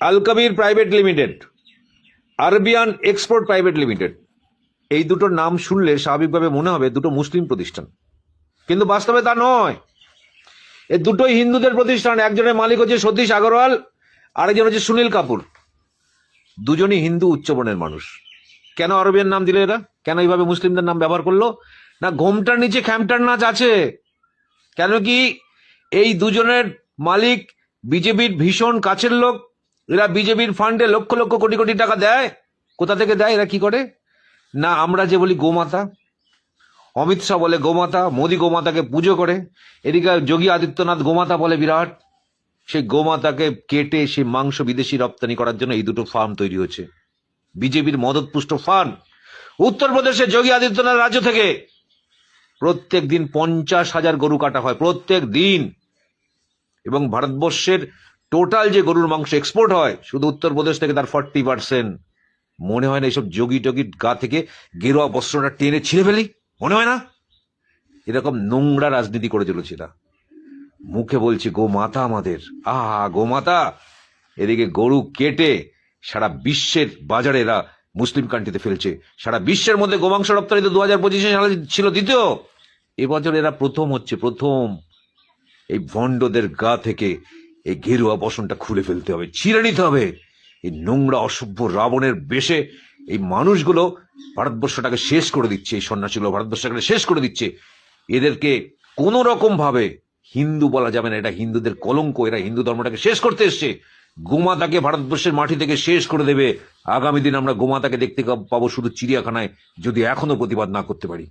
আল Kabir private limited, Arabian export private limited, এই দুটোর নাম শুনলে স্বাভাবিকভাবে মনে হবে দুটো মুসলিম প্রতিষ্ঠান, কিন্তু বাস্তবে তা নয়। এই দুটোই হিন্দুদের প্রতিষ্ঠান। একজনের মালিক হচ্ছে সতীশ আগরওয়াল, আরেকজন হচ্ছে সুনীল কাপুর। দুজনই হিন্দু উচ্চবর্ণের মানুষ। কেন আরবিয়ান নাম দিলে এরা? কেন এইভাবে মুসলিমদের নাম ব্যবহার করলো? না, ঘোমটার নিচে খ্যামটার নাচ আছে। কেন কি এই দুজনের মালিক বিজেপির ভীষণ কাছের লোক। এরা বিজেপির ফান্ডে লক্ষ লক্ষ কোটি কোটি টাকা দেয়। কোথা থেকে দেয়? এরা কি করে? না, আমরা যে বলি গোমাতা, অমিত শাহ বলে গোমাতা, মোদী গোমাতাকে পুজো করে, এদিকে যোগী আদিত্যনাথ গোমাতা বলে বিরাট। সেই গোমাতাকে কেটে সেই মাংস বিদেশি রপ্তানি করার জন্য এই দুটো ফার্ম তৈরি হচ্ছে, বিজেপির মদতপুষ্ট ফার্ম। উত্তরপ্রদেশে যোগী আদিত্যনাথ রাজ্য থেকে প্রত্যেক দিন 50,000 গরু কাটা হয়, প্রত্যেক দিন। এবং ভারতবর্ষের টোটাল যে গরুর মাংস এক্সপোর্ট হয়, শুধু উত্তরপ্রদেশ থেকে তার 40%। মনে হয় না এইসব যোগী টোগীর গা থেকে গেরুয়া বস্ত্রটা টেনে ছিঁড়ে ফেলি? মনে হয় না? এরকম নোংরা রাজনীতি করে চলেছে এরা। মুখে বলছে গোমাতা আমাদের, গোমাতা, এদিকে গরু কেটে সারা বিশ্বের বাজারে এরা মুসলিম কান্ট্রিতে ফেলছে। সারা বিশ্বের মধ্যে গোমাংস রপ্তানি তো 2025 সালে ছিল দ্বিতীয়, এবছর এরা প্রথম হচ্ছে। প্রথম। এই ভণ্ডদের গা থেকে এই গেরুয়া বসনটা খুলে ফেলতে হবে, ছিঁড়ে নিতে হবে। এই নোংরা অসভ্য রাবণের বেশে এই মানুষগুলো ভারতবর্ষটাকে শেষ করে দিচ্ছে, এই সন্ন্যাসীগুলো ভারতবর্ষটাকে শেষ করে দিচ্ছে। এদেরকে কোন রকম ভাবে হিন্দু বলা যাবে না, এটা হিন্দুদের কলঙ্ক। এরা হিন্দু ধর্মটাকে শেষ করতে এসছে। গোমাতাকে ভারতবর্ষের মাটি থেকে শেষ করে দেবে। আগামী দিন আমরা গোমাতাকে দেখতে পাবো শুধু চিড়িয়াখানায়, যদি এখনো প্রতিবাদ না করতে পারি।